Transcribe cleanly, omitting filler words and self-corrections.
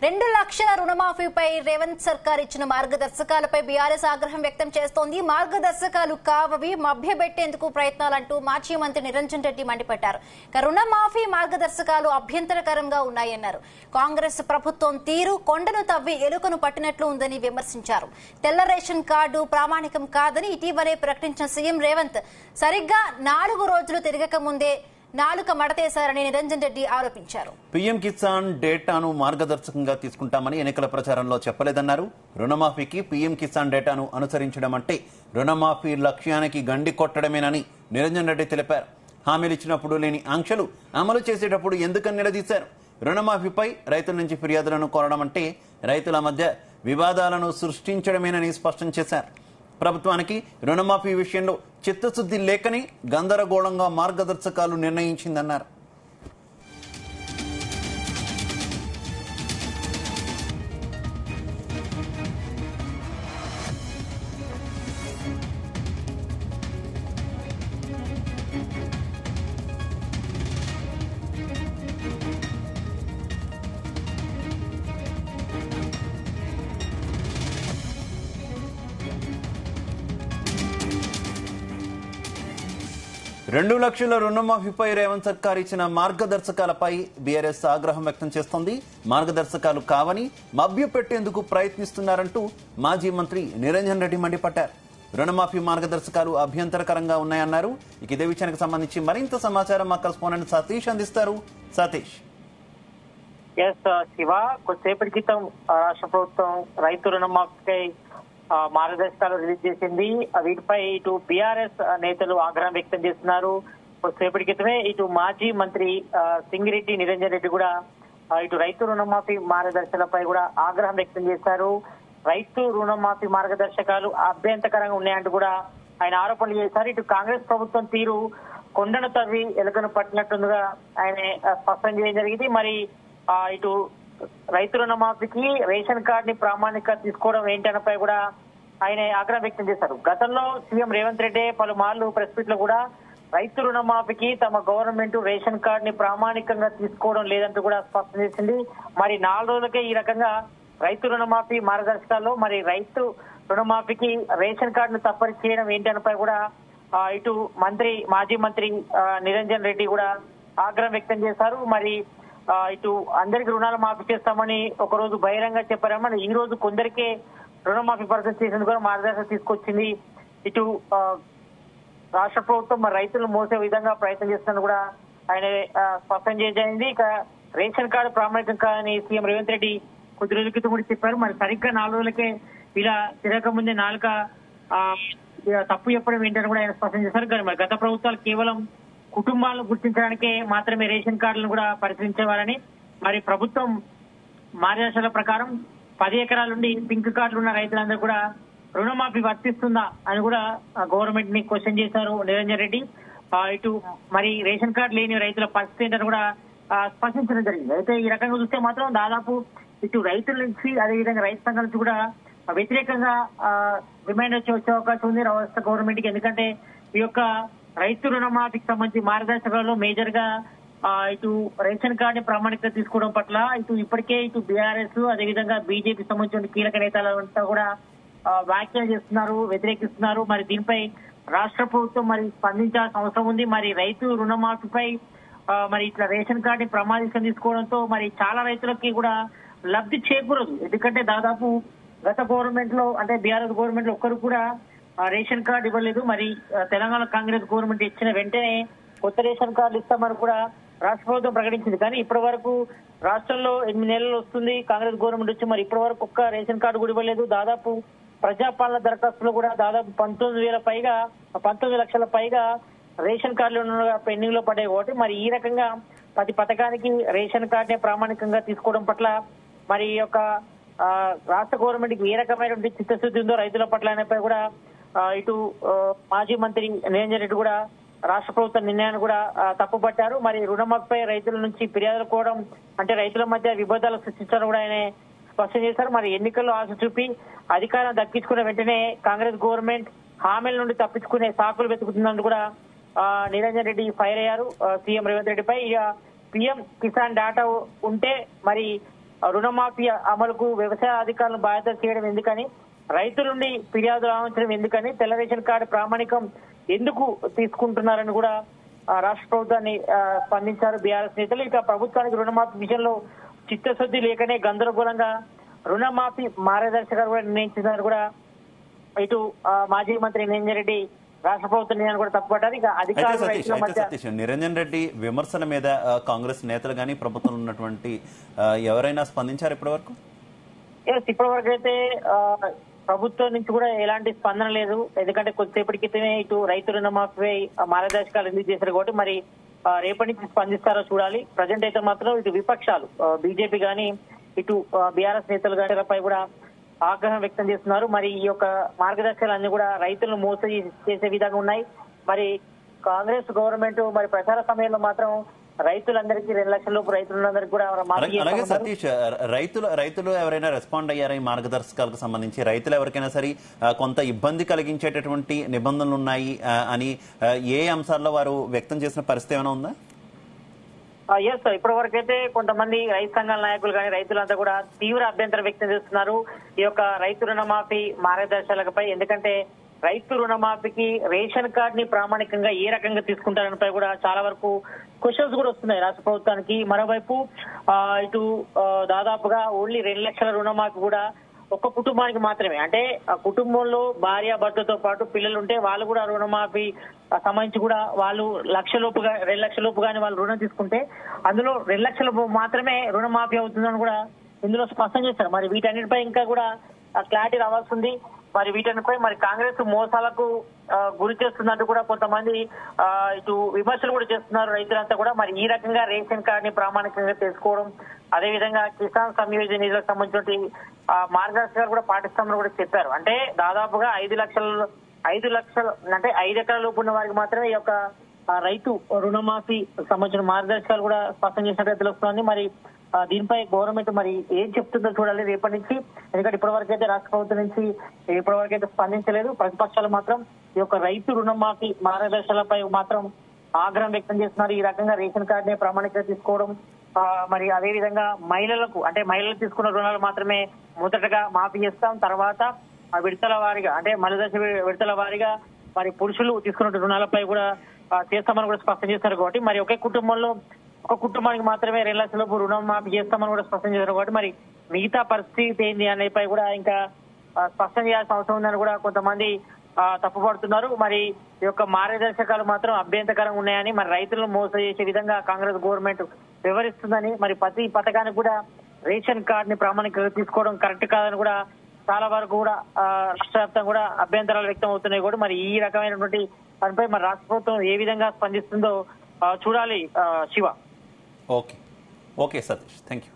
2 లక్షల రుణమాఫీపై రేవంత్ సర్కార్ ఇచ్చిన మార్గదర్శకాలపై బీఆర్ఎస్ ఆగ్రహం వ్యక్తం చేస్తోంది. మార్గదర్శకాలు కావవి, మభ్యపెట్టేందుకు ప్రయత్నాలంటూ మాజీ మంత్రి నిరంజన్ రెడ్డి మండిపడ్డారు. రుణమాఫీ మార్గదర్శకాలు అభ్యంతరకరంగా ఉన్నాయన్నారు. కాంగ్రెస్ ప్రభుత్వం తీరు కొండను తవ్వి ఎలుకను పట్టినట్లు ఉందని విమర్శించారు. తెల్ల రేషన్ కార్డు ప్రామాణికం కాదని ఇటీవలే ప్రకటించిన సీఎం రేవంత్ సరిగ్గా 4 రోజులు తిరగక ముందే నాలుక మడతేశారని నిరంజన్ రెడ్డి ఆరోపించారు. పీఎం కిసాన్ డేటాను మార్గదర్శకంగా తీసుకుంటామని ఎన్నికల ప్రచారంలో చెప్పలేదన్నారు. రుణమాఫీకి పీఎం కిసాన్ డేటాను అనుసరించడం అంటే రుణమాఫీ లక్ష్యానికి గండి కొట్టడమేనని నిరంజన్ రెడ్డి తెలిపారు. హామీలు ఇచ్చినప్పుడు లేని ఆంక్షలు అమలు చేసేటప్పుడు ఎందుకని నిలదీశారు. రుణమాఫీపై రైతుల నుంచి ఫిర్యాదులను కోరడం అంటే రైతుల మధ్య వివాదాలను సృష్టించడమేనని స్పష్టం చేశారు. ప్రభుత్వానికి రుణమాఫీ విషయంలో చిత్తశుద్ధి లేకని గందరగోళంగా మార్గదర్శకాలు నిర్ణయించిందన్నారు. రెండు లక్షల రుణమాఫీపై రేవంత్ సర్కార్ ఇచ్చిన మార్గదర్శకాలపై బీఆర్ఎస్ ఆగ్రహం వ్యక్తం చేస్తోంది. మార్గదర్శకాలు కావని మభ్యపెట్టేందుకు ప్రయత్నిస్తున్నారంటూ మాజీ మంత్రి నిరంజన్ రెడ్డి మండిపడ్డారు. రుణమాఫీ మార్గదర్శకాలు అభ్యంతరకరంగా ఉన్నాయన్నారు. ఇదే విషయానికి సంబంధించి మరింత సమాచారం మా కరెస్పాండెంట్ సతీష్ అందిస్తారు. సతీష్. శివ, కొద్దిసేపటి క్రితం రాష్ట్ర ప్రభుత్వం రైతు రుణమాఫీపై మార్గదర్శకాలు రిలీజ్ చేసింది. వీటిపై ఇటు బీఆర్ఎస్ నేతలు ఆగ్రహం వ్యక్తం చేస్తున్నారు. కొద్దిసేపటి క్రితమే ఇటు మాజీ మంత్రి సింగిరెడ్డి నిరంజన్ రెడ్డి కూడా ఇటు రైతు రుణమాఫీ మార్గదర్శకాలపై కూడా ఆగ్రహం వ్యక్తం చేశారు. రైతు రుణమాఫీ మార్గదర్శకాలు అభ్యంతరకరంగా ఉన్నాయంటూ కూడా ఆయన ఆరోపణలు చేశారు. ఇటు కాంగ్రెస్ ప్రభుత్వం తీరు కొండను తవ్వి ఎలుకను పట్టినట్టుందిగా ఆయన స్పష్టం చేయడం జరిగింది. మరి ఇటు రైతు రుణమాఫీకి రేషన్ కార్డు ని ప్రామాణికంగా తీసుకోవడం ఏంటనపై కూడా ఆయన ఆగ్రహం వ్యక్తం చేశారు. గతంలో సీఎం రేవంత్ రెడ్డి పలుమార్లు ప్రెస్ మీట్ లో కూడా రైతు రుణమాఫీకి తమ గవర్నమెంట్ రేషన్ కార్డు ని ప్రామాణికంగా తీసుకోవడం లేదంటూ కూడా స్పష్టం చేసింది. మరి 4 రోజులకే ఈ రకంగా రైతు రుణమాఫీ మార్గదర్శకాల్లో మరి రైతు రుణమాఫీకి రేషన్ కార్డును తప్పని చేయడం ఏంటనపై కూడా ఇటు మాజీ మంత్రి నిరంజన్ రెడ్డి కూడా ఆగ్రహం వ్యక్తం చేశారు. మరి ఇటు అందరికి రుణాలు మాఫీ చేస్తామని ఒక రోజు బహిరంగ చెప్పారని ఈ రోజు కొందరికే రుణమాఫీ పర్సెంట్ చేసేందుకు కూడా మార్గదర్శకం తీసుకొచ్చింది. ఇటు రాష్ట్ర ప్రభుత్వం మరి రైతులను మోసే విధంగా ప్రయత్నం చేస్తున్నది కూడా ఆయన స్పష్టం చేసింది. ఇక రేషన్ కార్డు ప్రామాణికం కాదని సీఎం రేవంత్ రెడ్డి కొద్ది రోజుల క్రితం కూడా చెప్పారు. మరి సరిగ్గా 4 రోజులకే ఇలా తిరగక ముందే నాలుక తప్పు చెప్పడం ఏంటని కూడా ఆయన స్పష్టం చేశారు. కానీ మరి గత ప్రభుత్వాలు కేవలం కుటుంబాలను గుర్తించడానికే మాత్రమే రేషన్ కార్డులను కూడా పరిశీలించేవారని, మరి ప్రభుత్వం మార్గదర్శకాల ప్రకారం 10 ఎకరాల నుండి పింక్ కార్డులు ఉన్న రైతులందరూ కూడా రుణమాఫీ వర్తిస్తుందా అని కూడా గవర్నమెంట్ ని క్వశ్చన్ చేశారు నిరంజన్ రెడ్డి. ఇటు మరి రేషన్ కార్డు లేని రైతుల పరిస్థితి ఏంటని కూడా స్పష్టించడం జరిగింది. అయితే ఈ రకంగా చూస్తే మాత్రం దాదాపు ఇటు రైతుల నుంచి అదేవిధంగా రైతు సంఘాల నుంచి కూడా వ్యతిరేకంగా డిమాండ్ వచ్చే అవకాశం ఉంది రాష్ట్ర గవర్నమెంట్ కి. ఎందుకంటే ఈ యొక్క రైతు రుణమాఫీకి సంబంధించి మార్గదర్శకాలలో మేజర్ గా ఇటు రేషన్ కార్డు ప్రామాణికంగా తీసుకోవడం పట్ల ఇప్పటికే ఇటు బీఆర్ఎస్ అదేవిధంగా బీజేపీ సంబంధించిన కీలక నేతలంతా కూడా వ్యాఖ్యలు చేస్తున్నారు, వ్యతిరేకిస్తున్నారు. మరి దీనిపై రాష్ట్ర ప్రభుత్వం మరి స్పందించాల్సిన అవసరం ఉంది. మరి రైతు రుణమాఫీపై మరి ఇట్లా రేషన్ కార్డు ప్రామాణికంగా తీసుకోవడంతో మరి చాలా రైతులకి కూడా లబ్ధి చేకూరదు. ఎందుకంటే దాదాపు గత గవర్నమెంట్ లో అంటే బీఆర్ఎస్ గవర్నమెంట్ లో ఒక్కరు కూడా రేషన్ కార్డు ఇవ్వలేదు. మరి తెలంగాణ కాంగ్రెస్ గవర్నమెంట్ ఇచ్చిన వెంటనే కొత్త రేషన్ కార్డు ఇస్తామని కూడా రాష్ట్ర ప్రభుత్వం ప్రకటించింది. కానీ ఇప్పటి వరకు రాష్ట్రంలో 8 నెలలు వస్తుంది కాంగ్రెస్ గవర్నమెంట్ వచ్చి, మరి ఇప్పటి వరకు ఒక్క రేషన్ కార్డు కూడా ఇవ్వలేదు. దాదాపు ప్రజాపాలన దరఖాస్తులు కూడా దాదాపు 19 లక్షల పైగా రేషన్ కార్డులు పెండింగ్ లో పడ్డాయి. కాబట్టి మరి ఈ రకంగా ప్రతి పథకానికి రేషన్ కార్డునే ప్రామాణికంగా తీసుకోవడం పట్ల మరి ఈ యొక్క రాష్ట్ర గవర్నమెంట్ కి ఏ రకమైనటువంటి చిత్తశుద్ధి ఉందో రైతుల పట్ల అనేపై కూడా ఇటు మాజీ మంత్రి నిరంజన్ రెడ్డి కూడా రాష్ట్ర ప్రభుత్వ నిర్ణయాన్ని కూడా తప్పుపట్టారు. మరి రుణమాఫీపై రైతుల నుంచి ఫిర్యాదులు కోవడం అంటే రైతుల మధ్య విభేదాలు సృష్టించడం కూడా ఆయన స్పష్టం చేశారు. మరి ఎన్నికల్లో ఆశ చూపి అధికారం దక్కించుకున్న వెంటనే కాంగ్రెస్ గవర్నమెంట్ హామీల నుండి తప్పించుకునే సాకులు వెతుకుతుందని కూడా నిరంజన్ రెడ్డి ఫైర్ అయ్యారు సీఎం రేవంత్ రెడ్డిపై. ఇక పీఎం కిసాన్ డేటా ఉంటే మరి రుణమాఫీ అమలుకు వ్యవసాయ అధికారులను బాధ్యత చేయడం ఎందుకని, రైతుల నుండి ఫిర్యాదులు ఆహ్వానించడం ఎందుకని, తెల్ల రేషన్ కార్డు ప్రామాణికం ఎందుకు తీసుకుంటున్నారని కూడా రాష్ట్ర ప్రభుత్వాన్ని స్పందించారు బీఆర్ఎస్ నేతలు. ఇక ప్రభుత్వానికి రుణమాఫీ విషయంలో చిత్తశుద్ధి లేకనే గందరగోళంగా రుణమాఫీ మార్గదర్శకాలు కూడా నిర్ణయించినారు కూడా ఇటు మాజీ మంత్రి నిరంజన్ రెడ్డి రాష్ట్ర ప్రభుత్వం నిర్ణయాన్ని కూడా తప్పుపట్టారు. ఇక అధికారులు రైతుల మధ్య నిరంజన్ రెడ్డి విమర్శల మీద కాంగ్రెస్ నేతలు కానీ ప్రభుత్వంలో ఉన్నటువంటి ఎవరైనా స్పందించారు ఇప్పటి వరకు? ఇప్పటి వరకు అయితే ప్రభుత్వం నుంచి కూడా ఎలాంటి స్పందన లేదు. ఎందుకంటే కొద్దిసేపటి క్రితమే ఇటు రైతు రుణమాఫీ మార్గదర్శకాలు రిలీజ్ చేశారు కాబట్టి మరి రేపటి నుంచి స్పందిస్తారో చూడాలి. ప్రజెంట్ అయితే మాత్రం ఇటు విపక్షాలు బీజేపీ గానీ ఇటు బీఆర్ఎస్ నేతలు గానిపై కూడా ఆగ్రహం వ్యక్తం చేస్తున్నారు. మరి ఈ యొక్క మార్గదర్శకాలన్నీ కూడా రైతులను మోసం చేసే విధంగా ఉన్నాయి. మరి కాంగ్రెస్ గవర్నమెంట్ మరి ప్రచార సమయంలో మాత్రం రైతులందరికీ 2 లక్షల లోపు రైతులందరికీ కూడా అలాగే సతీష్, రైతులు ఎవరైనా రెస్పాండ్ అయ్యారా ఈ మార్గదర్శకాలకు సంబంధించి? రైతులు ఎవరికైనా సరే కొంత ఇబ్బంది కలిగించేటటువంటి నిబంధనలు ఉన్నాయి అని ఏ అంశాల్లో వారు వ్యక్తం చేసిన పరిస్థితి ఏమైనా ఉందా? ఎస్, ఇప్పటి వరకు అయితే కొంతమంది రైతు సంఘాల నాయకులు కానీ రైతులంతా కూడా తీవ్ర అభ్యంతరం వ్యక్తం చేస్తున్నారు ఈ యొక్క రైతు రుణమాఫీ మార్గదర్శకాలపై. ఎందుకంటే రైతు రుణమాఫీకి రేషన్ కార్డ్ ని ప్రామాణికంగా ఏ రకంగా తీసుకుంటారనిపై కూడా చాలా వరకు క్వశ్చన్స్ కూడా వస్తున్నాయి రాష్ట్ర ప్రభుత్వానికి. మరోవైపు ఇటు దాదాపుగా ఓన్లీ 2 లక్షల రుణమాఫీ కూడా ఒక్క కుటుంబానికి మాత్రమే, అంటే ఆ కుటుంబంలో భార్య భర్తతో పాటు పిల్లలు ఉంటే వాళ్ళు కూడా రుణమాఫీ సంబంధించి కూడా వాళ్ళు 1 లక్ష లోపుగా 2 లక్షల లోపు కానీ వాళ్ళు రుణం తీసుకుంటే అందులో 2 లక్షల మాత్రమే రుణమాఫీ అవుతుందని కూడా ఇందులో స్పష్టం చేశారు. మరి వీటన్నిటిపై ఇంకా కూడా క్లారిటీ రావాల్సింది. మరి వీటన్నిపై మరి కాంగ్రెస్ మోసాలకు గురి చేస్తున్నట్టు కూడా కొంతమంది ఇటు విమర్శలు కూడా చేస్తున్నారు రైతులంతా కూడా. మరి ఈ రకంగా రేషన్ కార్డ్ ని ప్రామాణికంగా తెలుసుకోవడం, అదేవిధంగా కిసాన్ సంయోజన నిధులకు సంబంధించిన మార్గదర్శకాలు కూడా పాటిస్తామని కూడా చెప్పారు. అంటే దాదాపుగా 5 లక్షలు అంటే 5 ఎకరాల లోపు ఉన్న వారికి మాత్రమే ఈ యొక్క రైతు రుణమాఫీ సంబంధించిన మార్గదర్శకాలు కూడా స్పష్టం చేసినట్టుగా తెలుస్తోంది. మరి దీనిపై గవర్నమెంట్ మరి ఏం చెప్తుందో చూడాలి రేపటి నుంచి. ఎందుకంటే ఇప్పటివరకు అయితే రాష్ట్ర ప్రభుత్వం నుంచి ఇప్పటివరకు అయితే స్పందించలేదు. ప్రతిపక్షాలు మాత్రం ఈ యొక్క రైతు రుణమాఫీ మార్గదర్శకాలపై మాత్రం ఆగ్రహం వ్యక్తం చేస్తున్నారు. ఈ రకంగా రేషన్ కార్డు ని ప్రామాణికంగా తీసుకోవడం, మరి అదే విధంగా మహిళలకు అంటే మహిళలు తీసుకున్న రుణాలు మాత్రమే మొదటగా మాఫీ చేస్తాం, తర్వాత విడతల వారీగా అంటే మధ్యదశ విడతల వారీగా మరి పురుషులు తీసుకున్న రుణాలపై కూడా చేస్తామని కూడా స్పష్టం చేస్తారు. కాబట్టి మరి ఒకే కుటుంబంలో ఒక కుటుంబానికి మాత్రమే 2 లక్షల లోపు రుణం మాఫీ చేస్తామని కూడా స్పష్టం చేశారు. కాబట్టి మరి మిగతా పరిస్థితి ఏంటి అనేపై కూడా ఇంకా స్పష్టం చేయాల్సిన అవసరం ఉందని కూడా కొంతమంది తప్పుపడుతున్నారు. మరి ఈ యొక్క మార్గదర్శకాలు మాత్రం అభ్యంతరకరంగా ఉన్నాయని, మరి రైతులను మోసం చేసే విధంగా కాంగ్రెస్ గవర్నమెంట్ వివరిస్తుందని, మరి ప్రతి పథకానికి కూడా రేషన్ కార్డ్ ని ప్రామాణికంగా తీసుకోవడం కరెక్ట్ కాదని కూడా చాలా వరకు కూడా రాష్ట్ర వ్యాప్తంగా కూడా అభ్యంతరాలు వ్యక్తం అవుతున్నాయి. కూడా మరి ఈ రకమైనటువంటి దానిపై మరి రాష్ట్ర ప్రభుత్వం ఏ విధంగా స్పందిస్తుందో చూడాలి. Shiva. Okay Satish, thank you.